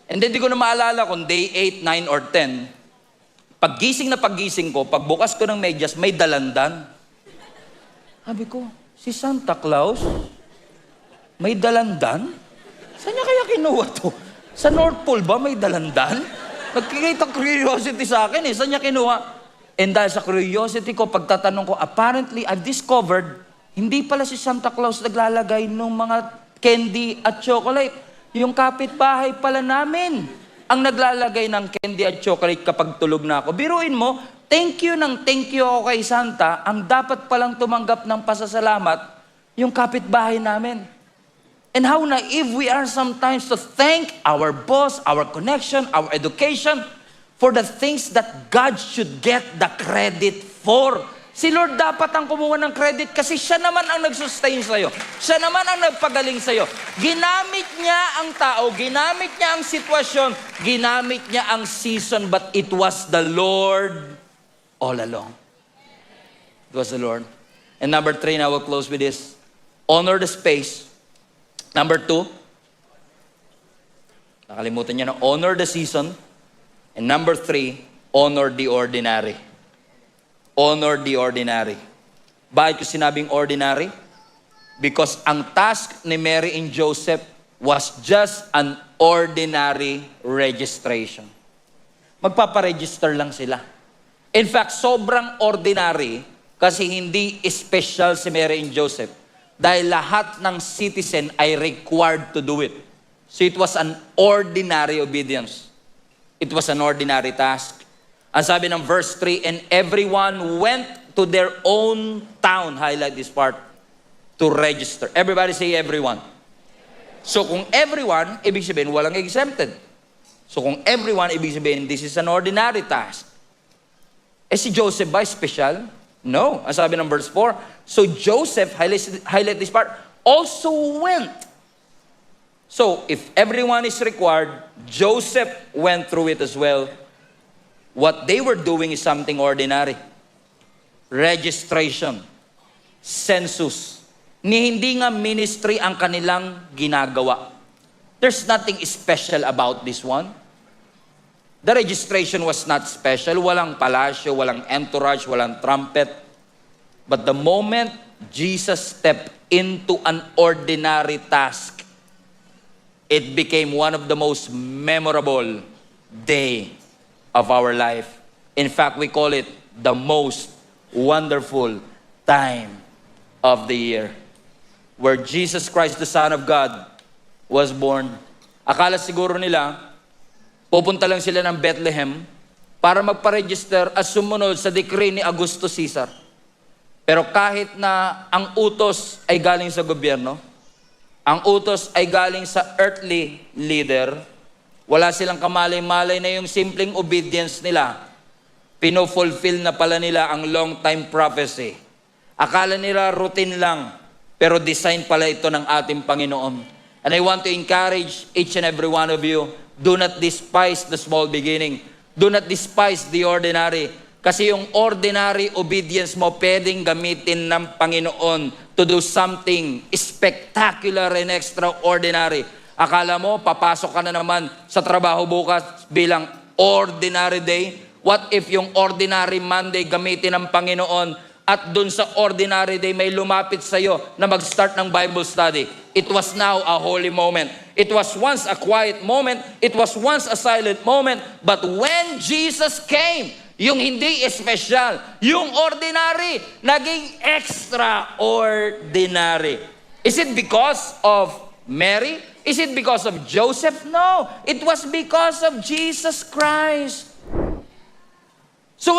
Speaker 1: And then di ko na maalala kung day 8, 9, or 10, paggising ko, pagbukas ko ng medyas, may dalandan. Sabi ko, si Santa Claus, may dalandan? Saan niya kaya kinuha to? Sa North Pole ba may dalandan? Nagkikita curiosity sa akin eh. Saan niya kinuha? And dahil sa curiosity ko, pagtatanong ko, apparently, I've discovered, hindi pala si Santa Claus naglalagay ng mga candy at chocolate. Yung kapitbahay pala namin ang naglalagay ng candy at chocolate kapag tulog na ako. Biruin mo, thank you ako kay Santa, ang dapat palang tumanggap ng pasasalamat, yung kapitbahay namin. And how naive we are sometimes to thank our boss, our connection, our education, for the things that God should get the credit for. Si Lord dapat ang kumuha ng credit kasi siya naman ang nag-sustain sa'yo. Siya naman ang nagpagaling sa'yo. Ginamit niya ang tao, ginamit niya ang sitwasyon, ginamit niya ang season, but it was the Lord all along. It was the Lord. And number 3, and I will close with this. Honor the space. Number 2, nakalimutan niyo na, honor the season. And number 3, honor the ordinary. Honor the ordinary. Bakit ko sinabing ordinary? Because ang task ni Mary and Joseph was just an ordinary registration. Magpaparegister lang sila. In fact, sobrang ordinary kasi hindi special si Mary and Joseph. Dahil lahat ng citizen ay required to do it. So it was an ordinary obedience. It was an ordinary task. Ang sabi ng verse 3, and everyone went to their own town, highlight this part, to register. Everybody say everyone. So kung everyone, ibig sabihin walang exempted. So kung everyone, ibig sabihin this is an ordinary task. Eh si Joseph ba special? No. Ang sabi ng verse 4, so Joseph, highlight this part, also went. So, if everyone is required, Joseph went through it as well. What they were doing is something ordinary. Registration. Census. Hindi nga ministry ang kanilang ginagawa. There's nothing special about this one. The registration was not special. Walang palasyo, walang entourage, walang trumpet. But the moment Jesus stepped into an ordinary task, it became one of the most memorable day of our life. In fact, we call it the most wonderful time of the year, where Jesus Christ, the Son of God, was born. Akala siguro nila, pupunta lang sila ng Bethlehem para magpa-register at sumunod sa decree ni Augusto Caesar. Pero kahit na ang utos ay galing sa gobyerno, ang utos ay galing sa earthly leader, wala silang kamalay-malay na yung simpleng obedience nila. Pinofulfill na pala nila ang long-time prophecy. Akala nila routine lang, pero design pala ito ng ating Panginoon. And I want to encourage each and every one of you, do not despise the small beginning. Do not despise the ordinary. Kasi yung ordinary obedience mo pwedeng gamitin ng Panginoon to do something spectacular and extraordinary. Akala mo, papasok ka na naman sa trabaho bukas bilang ordinary day? What if yung ordinary Monday gamitin ng Panginoon at dun sa ordinary day may lumapit sa'yo na mag-start ng Bible study? It was now a holy moment. It was once a quiet moment. It was once a silent moment. But when Jesus came, yung hindi espesyal, yung ordinary, naging extraordinary. Is it because of Mary? Is it because of Joseph? No. It was because of Jesus Christ. So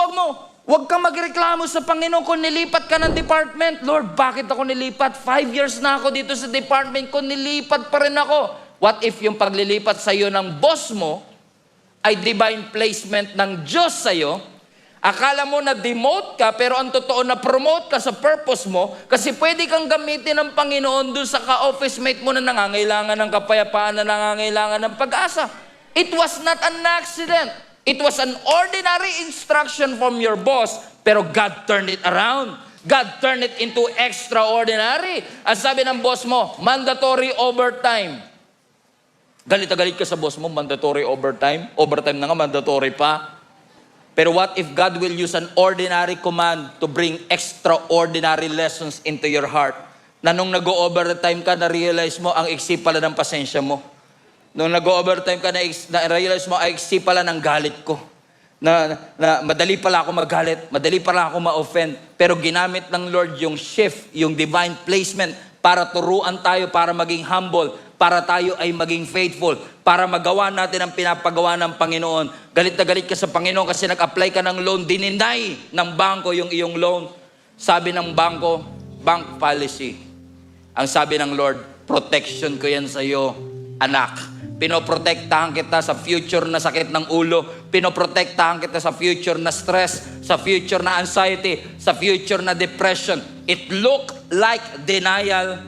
Speaker 1: wag kang magreklamo sa Panginoon kung nilipat ka ng department. Lord, bakit ako nilipat? 5 years na ako dito sa department ko, nilipat pa rin ako. What if yung paglilipat sa iyo ng boss mo ay divine placement ng Diyos sa iyo? Akala mo na demote ka, pero ang totoo na promote ka sa purpose mo, kasi pwede kang gamitin ng Panginoon dun sa ka-office mate mo na nangangailangan ng kapayapaan, na nangangailangan ng pag-asa. It was not an accident. It was an ordinary instruction from your boss, pero God turned it around. God turned it into extraordinary. Ang sabi ng boss mo, mandatory overtime. Galit na galit ka sa boss mo, mandatory overtime. Overtime na nga, mandatory pa. Pero what if God will use an ordinary command to bring extraordinary lessons into your heart? Na nung nag-overtime ka, na-realize mo ang iksi pala ng pasensya mo. Nung nag-overtime ka, na-realize mo ang iksi pala ng galit ko. Na madali pala ako magalit, madali pala ako ma-offend. Pero ginamit ng Lord yung shift, yung divine placement para turuan tayo, para maging humble, para tayo ay maging faithful, para magawa natin ang pinapagawa ng Panginoon. Galit na galit ka sa Panginoon kasi nag-apply ka ng loan, dininay ng bangko yung iyong loan. Sabi ng bangko, bank policy. Ang sabi ng Lord, protection ko yan sa iyo, anak. Pinoprotektahan kita sa future na sakit ng ulo. Pinoprotektahan kita sa future na stress, sa future na anxiety, sa future na depression. It looked like denial,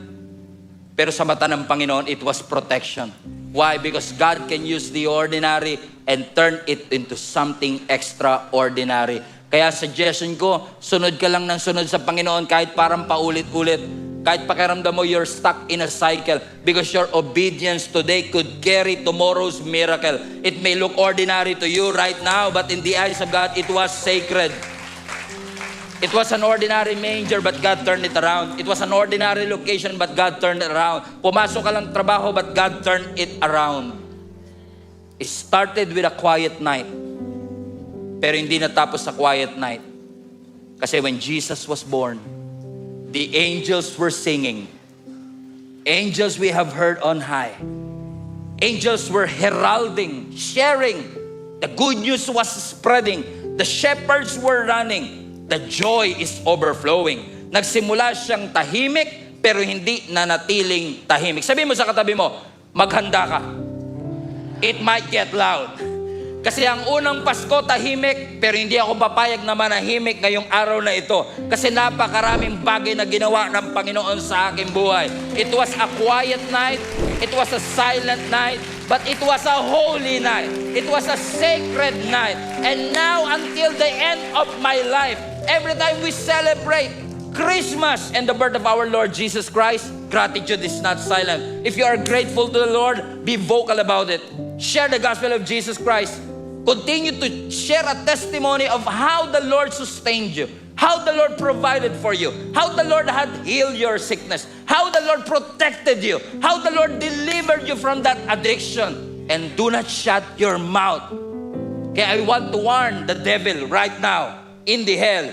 Speaker 1: pero sa mata ng Panginoon, it was protection. Why? Because God can use the ordinary and turn it into something extraordinary. Kaya suggestion ko, sunod ka lang ng sunod sa Panginoon kahit parang paulit-ulit. Kahit pakiramdam mo you're stuck in a cycle, because your obedience today could carry tomorrow's miracle. It may look ordinary to you right now, but in the eyes of God, it was sacred. It was an ordinary manger, but God turned it around. It was an ordinary location, but God turned it around. Pumasok ka lang trabaho, but God turned it around. It started with a quiet night, pero hindi natapos sa quiet night. Kasi when Jesus was born, the angels were singing. Angels we have heard on high. Angels were heralding, sharing. The good news was spreading. The shepherds were running. The joy is overflowing. Nagsimula siyang tahimik, pero hindi nanatiling tahimik. Sabi mo sa katabi mo, maghanda ka. It might get loud. Kasi ang unang Pasko tahimik, pero hindi ako papayag na manahimik ngayong araw na ito. Kasi napakaraming bagay na ginawa ng Panginoon sa aking buhay. It was a quiet night. It was a silent night. But it was a holy night. It was a sacred night. And now until the end of my life, every time we celebrate Christmas and the birth of our Lord Jesus Christ, gratitude is not silent. If you are grateful to the Lord, be vocal about it. Share the gospel of Jesus Christ. Continue to share a testimony of how the Lord sustained you, how the Lord provided for you, how the Lord had healed your sickness, how the Lord protected you, how the Lord delivered you from that addiction. And do not shut your mouth. Kaya I want to warn the devil right now in the hell.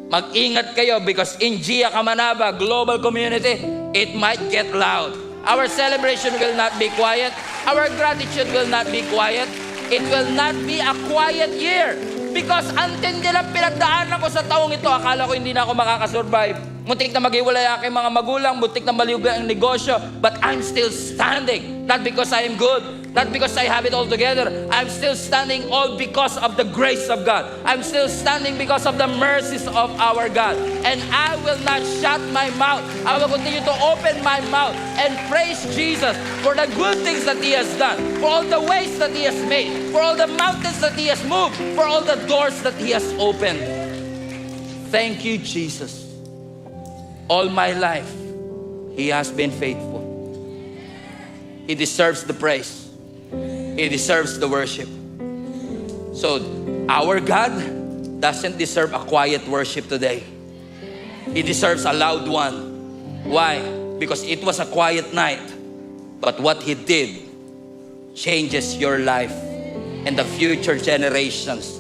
Speaker 1: Mag-ingat kayo, because in Gia Kamanaba Global Community, it might get loud. Our celebration will not be quiet. Our gratitude will not be quiet. It will not be a quiet year. Because antindi lang pinagdaanan ko sa taong ito, akala ko hindi na ako makakasurvive. Muntik na maghiwalay aking mga magulang, muntik na maliwga ang negosyo, but I'm still standing. Not because I am good, not because I have it all together. I'm still standing all because of the grace of God. I'm still standing because of the mercies of our God. And I will not shut my mouth. I will continue to open my mouth and praise Jesus for the good things that He has done, for all the ways that He has made, for all the mountains that He has moved, for all the doors that He has opened. Thank you, Jesus. All my life, He has been faithful. He deserves the praise. He deserves the worship. So, our God doesn't deserve a quiet worship today. He deserves a loud one. Why? Because it was a quiet night. But what He did changes your life and the future generations.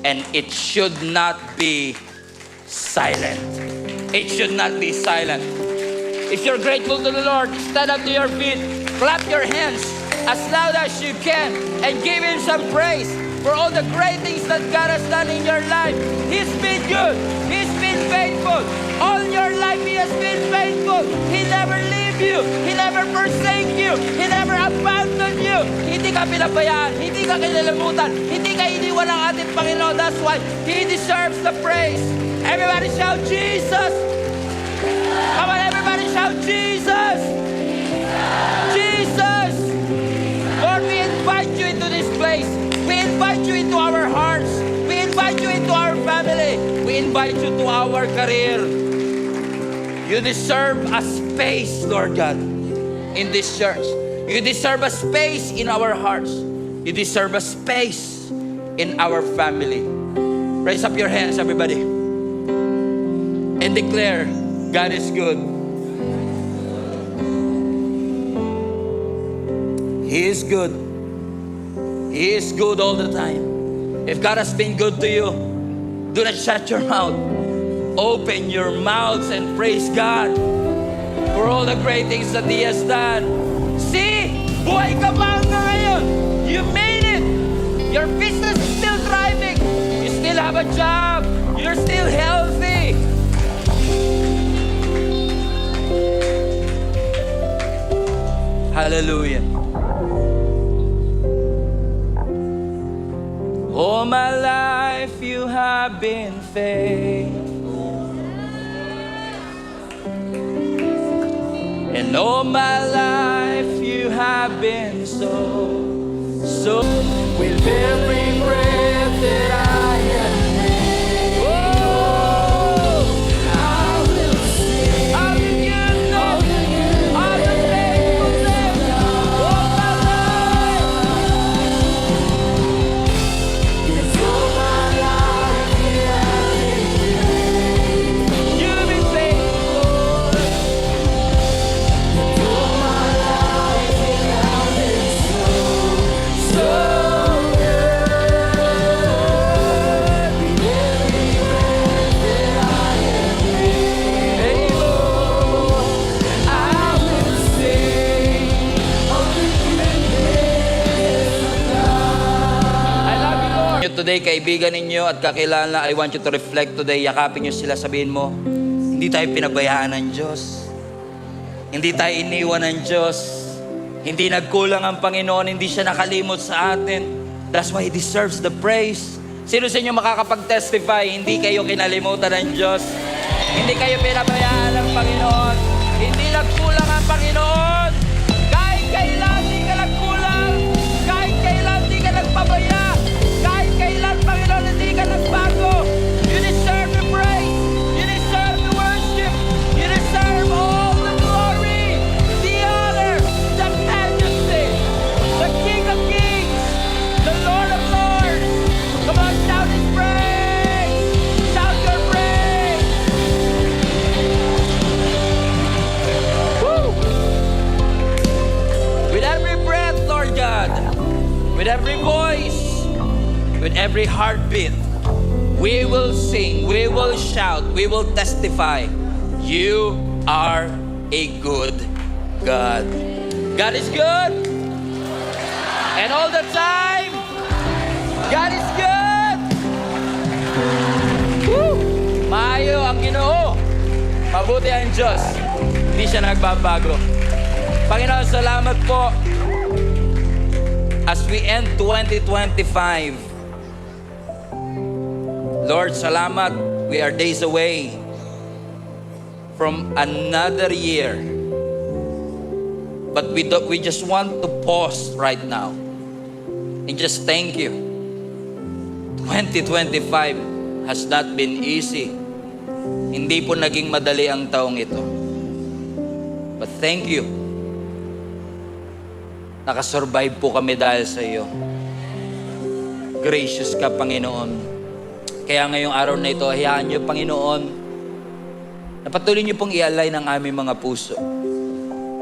Speaker 1: And it should not be silent. It should not be silent. If you're grateful to the Lord, stand up to your feet, clap your hands as loud as you can, and give Him some praise. for all the great things that God has done in your life. He's been good. He's been faithful. All your life, He has been faithful. He never leave you. He never forsake you. He never abandon you. Hindi ka pinabayaan. Hindi ka kinalimutan. Hindi ka iniwan ng ating Panginoon. That's why He deserves the praise. Everybody shout, Jesus! Come on, everybody shout, Jesus! Jesus! Lord, we invite you into this place. We invite you into our hearts. We invite you into our family. We invite you to our career. You deserve a space, Lord God, in this church. You deserve a space in our hearts. You deserve a space in our family. Raise up your hands, everybody, and declare, God is good. He is good. He is good all the time. If God has been good to you, do not shut your mouth. Open your mouths and praise God for all the great things that He has done. See, buhay ka pa hanggang ngayon. You made it. Your business is still thriving. You still have a job. You're still healthy. Hallelujah. All my life you have been faithful, and all my life you have been so with every breath that I am. Today, kaibigan ninyo at kakilala, I want you to reflect today. Yakapin nyo sila, sabihin mo, hindi tayo pinabayaan ng Diyos. Hindi tayo iniwan ng Diyos. Hindi nagkulang ang Panginoon, hindi siya nakalimot sa atin. That's why He deserves the praise. Sino sa inyo makakapag-testify, hindi kayo kinalimutan ng Diyos? Hindi kayo pinabayaan ng Panginoon? Hindi nagkulang ang Panginoon? Kahit kailan di ka nagkulang, kahit kailan di ka nagpabaya, kailan, Panginoon, hindi ka nagbago. You deserve the praise. You deserve the worship. You deserve all the glory, the honor, the majesty, the King of Kings, the Lord of Lords. Come on, shout His praise. Shout your praise. Woo! With every breath, Lord God, with every voice, with every heartbeat, we will sing, we will shout, we will testify. You are a good God. God is good. And all the time, God is good. Woo! Maayo ang Ginoo. Mabuti ang Diyos. Hindi siya nagbabago. Panginoon, salamat po. As we end 2025, Lord, salamat. We are days away from another year. But we just want to pause right now and just thank you. 2025 has not been easy. Hindi po naging madali ang taong ito. But thank you. Nakasurvive po kami dahil sa iyo. Gracious ka, Panginoon. Kaya ngayong araw na ito, hayaan niyo, Panginoon, na patuloy niyo pong ialay ng aming mga puso.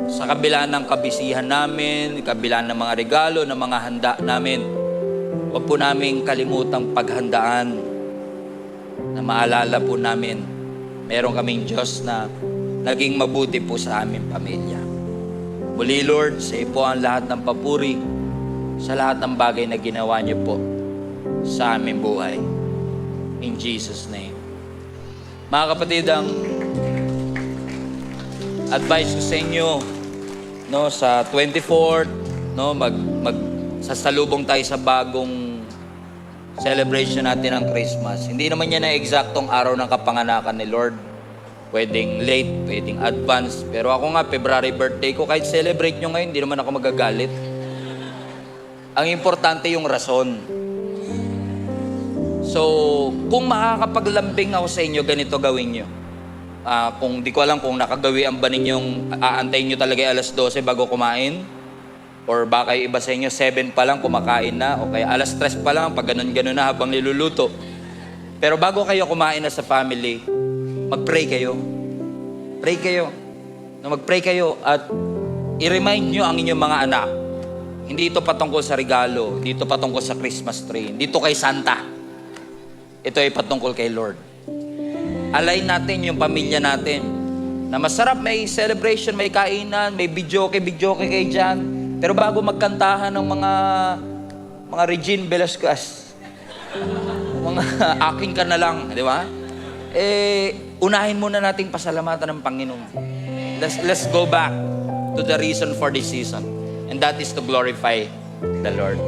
Speaker 1: Sa kabila ng kabisihan namin, kabila ng mga regalo, ng mga handa namin, huwag po namin kalimutang paghandaan na maalala po namin, meron kaming Diyos na naging mabuti po sa aming pamilya. Muli, Lord, sa iyo po ang lahat ng papuri, sa lahat ng bagay na ginawa niyo po. sa aming buhay. In Jesus' name. Mga kapatid, ang advice ko sa inyo, no, sa 24th, no, sasalubong tayo sa bagong celebration natin ng Christmas. Hindi naman yan ang eksaktong araw ng kapanganakan ni Lord. Pwedeng late, pwedeng advance. Pero ako nga, February birthday ko, kahit celebrate nyo ngayon, hindi naman ako magagalit. Ang importante yung rason. So, kung makakapaglambing ako sa inyo, ganito gawin nyo. Kung di ko alam kung nakagawian ba ninyong aantayin nyo talaga alas 12 bago kumain, or baka yung iba sa inyo 7 pa lang kumakain na, o kaya alas 3 pa lang pag ganun-ganun na habang niluluto. Pero bago kayo kumain na sa family, mag-pray kayo. Pray kayo. Mag-pray kayo at i-remind nyo ang inyong mga anak. Hindi ito patungkol sa regalo, hindi ito patungkol sa Christmas tree, hindi ito kay Santa. Ito ay patungkol kay Lord. Align natin yung pamilya natin na masarap, may celebration, may kainan, may bidyoke kayo dyan. Pero bago magkantahan ng mga Regine Velasquez, mga aking ka na lang, di ba? Unahin muna nating pasalamatan ng Panginoon. Let's go back to the reason for this season. And that is to glorify the Lord.